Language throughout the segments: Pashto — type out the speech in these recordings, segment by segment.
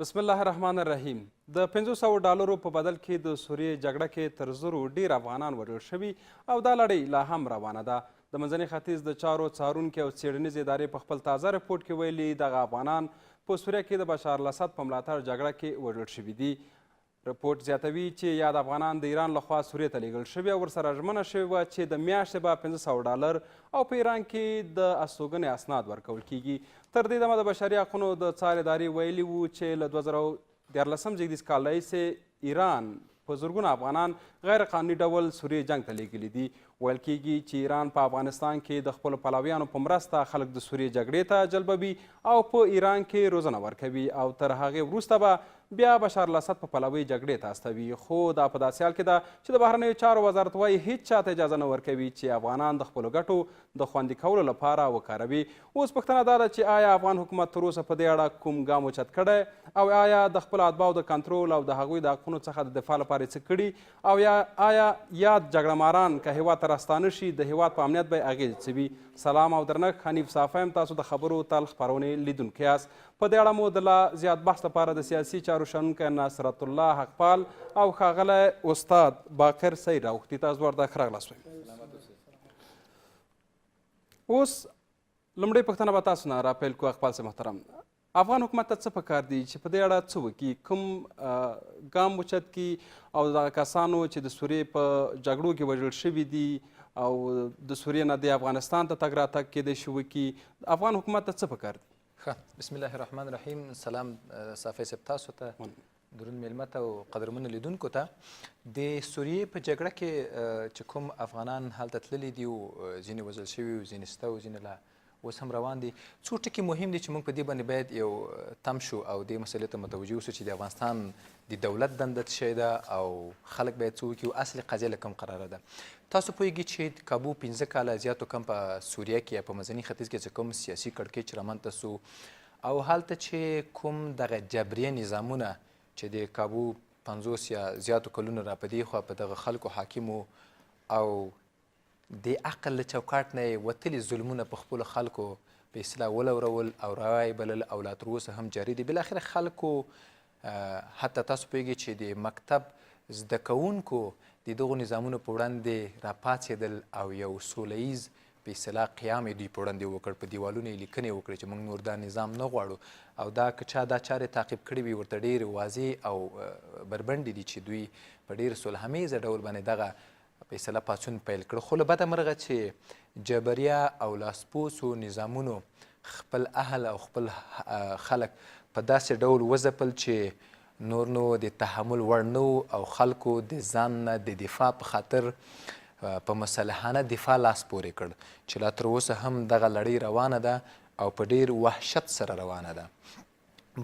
بسم الله الرحمن الرحیم د 500 ډالرو په بدل کې د سوریې جګړه کې تر زرو ډیر افغانان وژل شوي او دا لړۍ لا هم روانه ده. د منځني ختیځ د چارو څارونکي او څیړنیزې ادارې په خپل تازه رپورټ کې ویلي دغه افغانان په سوریه کې د بشار الاسد په ملاتړ جګړه کې وژل شوي دي. رپورټ زیاتوي چې یاد افغانان د ایران لخوا سوریې ته لیږل شوي او ورسره ژمنه شوې وه چې د میاشتې به 500 ډالر او په ایران کې د استوګنې اسناد ورکول کیږي. تر دې دمه د بشري حقونو د څار ادارې ویلي وو چې له 2014 زېږدیز کال راهیسې ایران په زرګونه افغانان غیر قانوني ډول سوریې جنګ ته لیږلي دي. ویل کیږي چې ایران په افغانستان کې د خپلو پلویانو په مرسته خلک د سوریې جګړې ته جلبوي او په ایران کې روزنه ورکوي او تر هغې وروسته به بیا بشار الاسد په پلوي جګړې ته استوي. خو دا په داسې حال کې ده چې د بهرنیو چارو وزارت وایي هیڅ چاته اجازه نه ورکوي چې افغانان د خپلو ګټو د خوندي کولو لپاره وکاروي. اوس پوښتنه دا ده چې آیا افغان حکومت تر اوسه په دې اړه کوم ګام اوچت کړی او آیا د خپلو اتباعو د کنټرول او د هغوی د حقونو څخه د دفاع لپاره څه کړي او آیا یاد جګړه ماران که هیواد ته راستانه شي د هیواد په امنیت به یې اغېزې څه وي؟ سلام او درنښت، حنیف صافی یم، تاسو د خبرو تل خپرونې لیدونکي یاست. په دې اړه مو د لا زیات بحث لپاره د سیاسي چارو شنونکی نصرت الله حقپال او ښاغلی استاد باقر سید راوښتي. تاسو دواړه ښه راغلاست. اوس لومړۍ پوښتنه به تاسو نه راپیل کړو. حقپال صاحب محترم، افغان حکومت ته څه پکار دي چې په دې اړه څه وکړي، کوم ګام اوچت کړي او دغه کسانو چې د سوریې په جګړو کې وژل شوي دي او د سوریې نه د افغانستان ته تګ راتګ کیدای شي وکړي، افغان حکومت ته څه پکار دي؟ بسم الله الرحمن الرحیم. سلام صافی صاحب، تاسو ته درون میلمه ته او قدرمنو لیدونکو ته. د سوریې په جګړه کې چې کوم افغانان هلته تللي دي او ځینې وژل شوي او ځینې سته او ځینې لا اوس هم روان دي، څو ټکي مهم دي چې موږ په دې باندې باید یو تم شو او دې مسلې ته متوجه اوسو چې د افغانستان د دولت دنده څه شی ده او خلک باید څه وکړي او اصلي قضیه له کوم قراره ده. تاسو پوهیږئ چې کابو 15 کاله زیاتو کم په سوریه کې یا په منځني ختیځ کې چې کوم سیاسي کړکېچ رامنځته سو او هلته چې کوم دغه جبریه نظامونه چې د کابو 50 یا زیاتو کلونو را په دې خوا په دغه خلکو حاکم او د عقل له چوکاټ نه یې وتلي ظلمونه په خپلو خلکو په اصطلاح ولورول او رایې بلل او لا تر اوسه هم جاري دي. بالاخره خلکو حتی تاسو پوهیږئ چې د مکتب زده کوونکو د دغو نظامونو په وړاندې راپاڅېدل او یو سوله ییز په اصطلاح قیام یې دوی په وړاندې وکړ، په دیوالونو یې لیکنې وکړې چې موږ نور دا نظام نه غواړو او دا که چا دا چارې تعقیب کړې وي ورته ډېرې واضح او بربنډې دي چې دوی په ډېر صلحامیزه ډول باندې دغه په اصطلاح پاڅون پیل کړ. خو له بده مرغه چې جبریه او لاسپوڅو نظامونو خپل اهل او خپل خلک په داسې ډول وځپل چې نور نو د تحمل وړ نه او خلکو د ځان نه د دفاع په خاطر په مسلحانه دفاع لاس پورې کړ چې لا تر اوسه هم دغه لړۍ روانه ده او په ډیر وحشت سره روانه ده.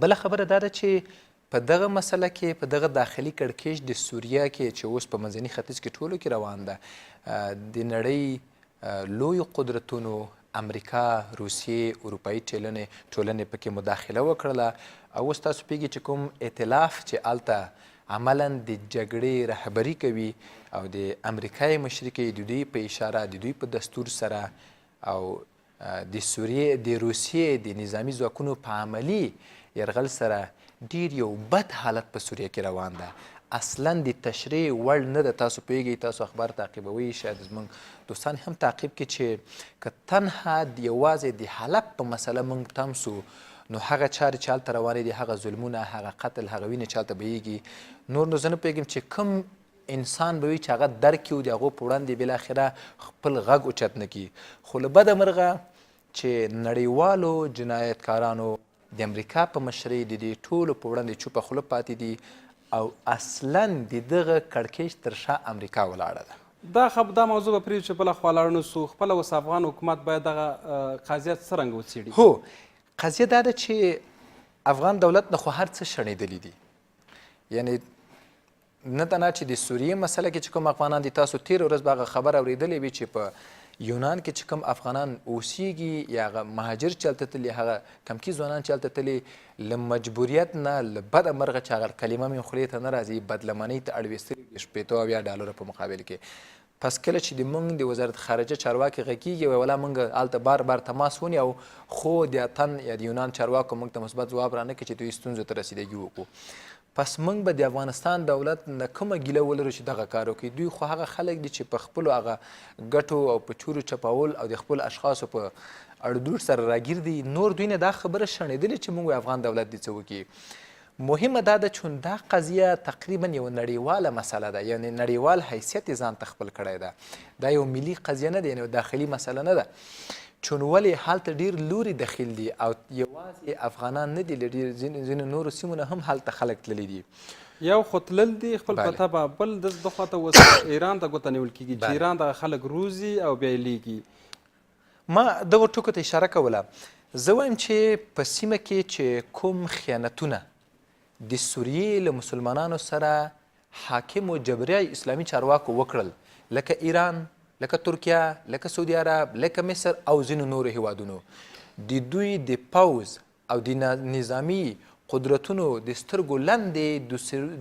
بله خبره دا ده چې په دغه مسله کې په دغه داخلي کړکېچ د سوریه کې چې اوس په منځني ختیځ کې ټولو کې روان ده، د نړۍ لویو قدرتونو امریکا، روسیې، اروپایي ټولنې پکې مداخله وکړله او اوس تاسو پوهیږئ چې کوم ائتلاف چې هلته عملا د جګړې رهبري کوي او د امریکا یې مشري کوي، د دوی په اشاره د دوی په دستور سره او د سوریې د روسیې د نظامي ځواکونو په عملي یرغل سره ډیر یو بد حالت په سوریه کې روان ده. اصلا د تشریح وړ نه ده. تاسو پوهیږئ، تاسو اخبار تعقیبوئ، شاید زموږ دوستان هم تعقیب کړي چې که تنها یوازې د حلب په مسله موږ تم سو نو هغه چارې چې هلته روانې دي، هغه ظلمونه، هغه قتل، هغه وینې چې هلته بهیږي، نور نو زه نه پوهېږم چې کوم انسان به وي چې هغه درک کړي او د هغو په وړاندې بالاخره خپل غږ اوچت نه کړي. خو له بده مرغه چې نړیوالو جنایتکارانو د امریکا په مشرۍ د دې ټولو په وړاندې چوپه خوله پاتې دي او اصلا د دغه کړکېچ تر شا امریکا ولاړه ده. دا موضوع به پرېږدو چې بله خوا لاړ نه سو. خپله اوس افغان حکومت باید دغه قضیه څرنګه وڅېړي؟ هو، قضیه دا ده چې افغان دولت نه خو هر څه شړېدلي دي. یعنې نه تنها چې د سوریې مسله کې چې کوم افغانان دي، تاسو تېره ورځ به هغه خبر اورېدلی وي چې په یونان کې چې کوم افغانان اوسیږي یا هغه مهاجر چې هلته تللي، هغه کمکي ځوانان چې هلته تللي، له مجبوریت نه له بده مرغه چې هغه کلمه مې خولې ته نه راځي، بدلمنۍ ته اړ ویستلي $80 په مقابل کې پس کله چې د موږ د وزارت خارجه چارواکي غږیږي وایي والله موږ هلته بار بار تماس ونیو خو د اتن یا د یونان چارواکو موږ ته مثبت ځواب رانکړي چې دوی ستونزو ته رسیدګي وکړو. پس موږ به د افغانستان دولت نه کومه ګیله ولرو چې دغه کار وکړي؟ دوی خو هغه خلک دي چې په خپلو هغه ګټو او په چورو چپاول او د خپلو اشخاصو په اړدوړ سره راګیر دي. نور دوی نه دا خبره شنېدلې چې موږ افغان دولت دې څه وکړي. مهمه دا ده چې دا قضیه تقریبا یو نړیواله مسله ده، یعنې نړیوال حیثیت یې ځان ته خپل کړی ده. دا یو ملي قضیه نه ده، یعنې داخلي مسله نه ده. چون ولې هلته ډېر لوري دخیل دي او یوازې افغانان نه دي، له ځینو نورو سیمو نه هم هلته خلک تللي دي. یو خو تلل دي خپل پته به، بل د خواته اوس ایران ته ګوته نیول کېږي چې ایران دغه خلک روزي او بیا یې لیږي. ما دغو ټکو ته اشاره کوله. زه وایم چې په سیمه کې چې کوم خیانتونه د سوریې له مسلمانانو سره حاکم و جبري اسلامي چارواکو وکړل، لکه ایران، لکه ترکیه، لکه سعودي عرب، لکه مصر او ځینو نورو هیوادونو، د دوی د پوځ او د نظامي قدرتونو د سترګو لاندې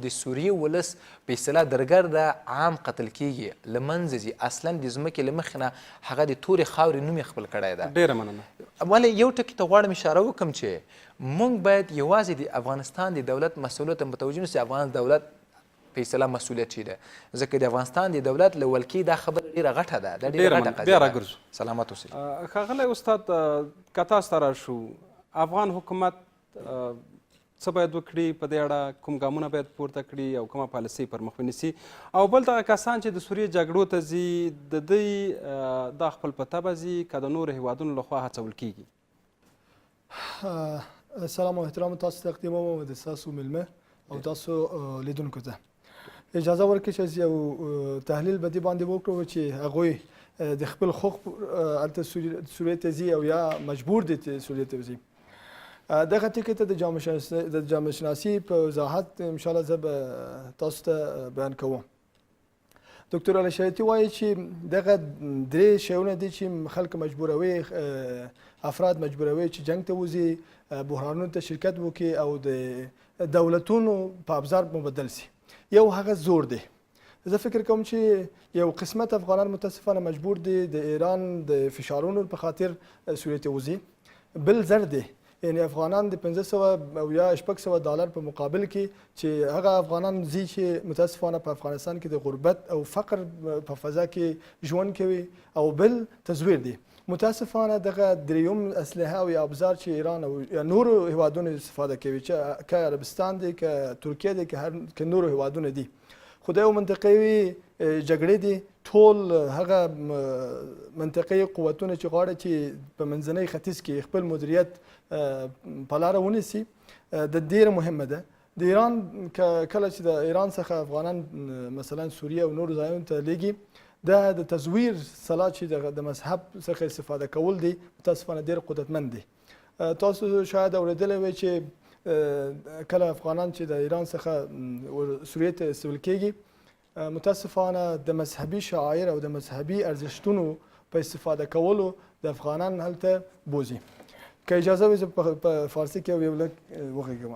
د سوریې ولس په اصطلاح درګرده عام قتل کیږي، له منځه ځي. اصلا د ځمکې له مخې نه هغه د تورې خاورې نوم یې خپل کړی ده. ډېره مننه. ولې یو ټکي ته غواړم اشاره وکړم چې موږ باید یوازې د افغانستان د دولت مسؤلیت ته متوجه نشو چې افغان دولت په اصطلاح مسؤلیت چی ده، ځکه د افغانستان د دولت له ولکې دا خبره ډېره غټه ده، دا ډېره غټه قضیه ده. راګرځو. سلامت اوسئ. ښاغلی استاد، که تاسو ته راشو، افغان حکومت څه باید وکړي په دې اړه؟ کوم ګامونه باید پورته کړي او کومه پالیسي پر مخ ونیسي؟ او بل دغه کسان چې د سوریې جګړو ته ځي، د دوی دا خپل په تبه ځي که د نورو هیوادونو لخوا هڅول کیږي؟ سلام او احترام تاسو ته تقدیم کوم د تاسو ملمه او تاسو لیدونکو ته. اجازه ورکړئ چې یو تحلیل به دې باندې وکړو چې هغوی د خپل خوښ هلته سوریې ته ځي او یا مجبور دي چې سوریې ته وځي. دغه ټکي ته د جامعه شناسي په وضاحت انشاءالله زه به تاسو ته بیان کوم. دکتر علی شریعتي وایي چې دغه درې شیونه دي چې خلک مجبوروي، افراد مجبوروي چې جنګ ته وځي، بحرانونو ته شرکت وکړي او د دولتونو په ابزار مبدل سي. یو هغه زور دی. زه فکر کوم چې یو قسمت افغانان متاسفانه مجبور دي د ایران د فشارونو په خاطر سوریې ته وځي. بل زر دی، یعنی افغانان د 500 او یا 600 ډالر په مقابل کې چې هغه افغانان ځي چې متاسفانه په افغانستان کې د غربت او فقر په فضا کې ژوند کوي. او بل تزویر دی. متاسفانه دغه دریم اسلحه او ابزار چې ایران او یا نورو هیوادونو استفاده کوي، چې که عربستان دی، که ترکیه دی، که نورو هیوادونه دي، خو دا یو منطقوي جګړې دي. ټول هغه منطقي قوتونه چې غواړي چې په منځني ختیځ کې خپل مدیریت په لاره ونیسي، د ډېره مهمه ده. د ایران کله چې د ایران څخه افغانان مثلا سوریه او نورو ځایونو ته لیږي، دا د تزویر سلا چې د مذهب څخه استفاده کول دي، متاسفانه ډېر قدرتمند دي. تاسو شاید اورېدلی وئ چې کله افغانان چې د ایران څخه سوریې ته استول کېږي، متاسفانه د مذهبي شعائر او د مذهبي ارزښتونو په استفاده کولو د افغانان هلته بوځي. که اجازه وي زه په فارسي کې یو لږ وغږېږم.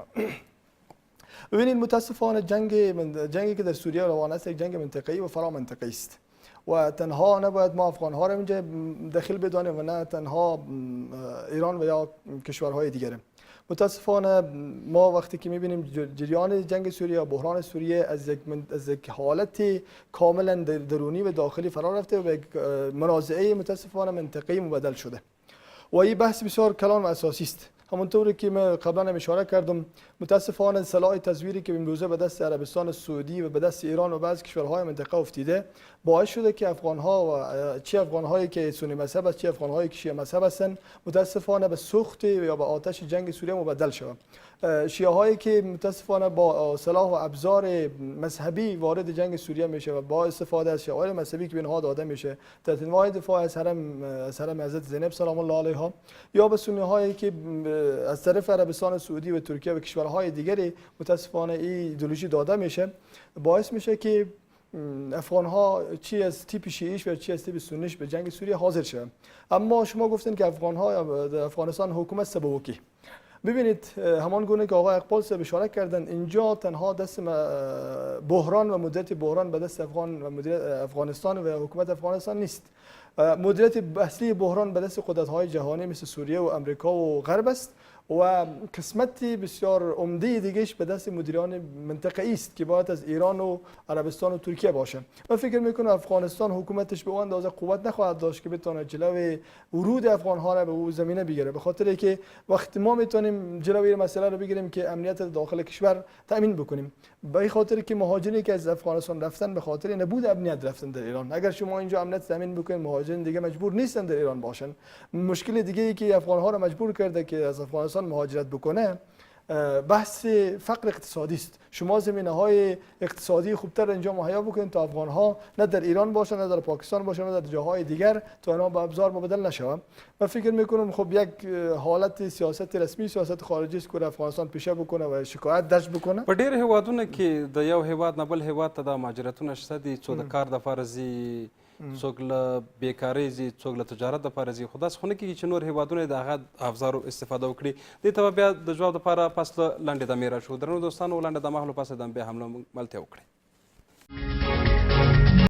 ببینید متاسفانه جنگی که در سوریه روان است یک جنگ منطقه‌ای و فرا منطقه‌ای است و تنها نباید ما افغان‌ها را اینجا دخیل بدانیم و نه تنها ایران و یا کشورهای دیگره. متاسفانه ما وقتی که می‌بینیم جریان جنگ سوریه، بحران سوریه از یک حالت کاملا درونی و داخلی فرا رفته و به یک منازعه متاسفانه منطقه‌ای مبدل شده. و این بحث بسیار کلان و اساسی است. همونطوری که من قبلا هم اشاره کردم، متاسفانه سلاح تزویری که امروزه به دست عربستان سعودی و به دست ایران و بعضی کشورهای منطقه افتیده، باعث شده که افغان‌ها و چه افغان‌هایی که سنی مذهب است، چه افغان‌هایی که شیعه مذهب هستند، متاسفانه به سوخت یا به آتش جنگ سوریه مبدل شوند. شیعه‌هایی که متاسفانه با سلاح و ابزار مذهبی وارد جنگ سوریه میشه و با استفاده از شعائر مذهبی که به اینها داده میشه در انواع دفاع از حرم حضرت زینب سلام الله علیها، یا به سنی‌هایی که از طرف عربستان سعودی و ترکیه و کشورهای دیگری متاسفانه این ایدئولوژی داده میشه، باعث میشه که افغان‌ها چی از تیپ شیعیش و چی از تیپ سنیش به جنگ سوریه حاضر شدن. اما شما گفتین که افغان‌ها در افغانستان حکومت سبوکی. ببینید همان گونه که آقای اقبال صاحب اشاره کردن، اینجا تنها دست بحران و مدیریت بحران به دست افغانستان و حکومت افغانستان نیست. مدیریت اصلی بحران به دست قدرت‌های جهانی مثل سوریه و امریکا و غرب است و قسمتی بسیار عمده دیگهش به دست مدیران منطقه‌ای است که باید از ایران و عربستان و ترکیه باشه. من فکر میکنم افغانستان حکومتش به اون اندازه قوت نخواهد داشت که بتونه جلوی ورود افغان‌ها را به اون زمینه بگیره، به خاطر که وقتی ما میتونیم جلوی مسئله رو بگیریم که امنیت داخل کشور تامین بکنیم، به خاطر که مهاجرینی که از افغانستان رفتن به خاطر نبود امنیت رفتن در ایران. اگر شما اینجا امنیت تامین بکنید، مهاجرین دیگه مجبور نیستن در ایران باشن. مشکل دیگه ای که افغان‌ها را مجبور کرده که از افغانستان مهاجرت بکنه بحث فقر اقتصادی است. شما زمینه‌های اقتصادی خوبتر اینجا مهیا بکنید تا افغان‌ها نه در ایران باشن، نه در پاکستان باشن، نه در جاهای دیگر، تا اینا به ابزار مبدل نشوند. من فکر می‌کنم خب یک حالت سیاست رسمی، سیاست خارجی است که افغانستان پیشه بکنه و شکایت درج بکنه. په ډېر هیوادونو کې د یو هیواد نه بل هیواد ته د مهاجرتونه شته دي، څو د کار دپاره ځي، څوک له بیکارۍ ځي، څوک له تجارت دپاره ځي، خو داسې خو نه کېږي چې نور هیوادونه د هغه افزارو استفاده وکړي. دې ته به بیا د جواب دپاره پس له لنډې دمې راشو. درنو دوستانو، لنډه دمه خلو پس دم بیا هم له موږ ملتیا وکړئ.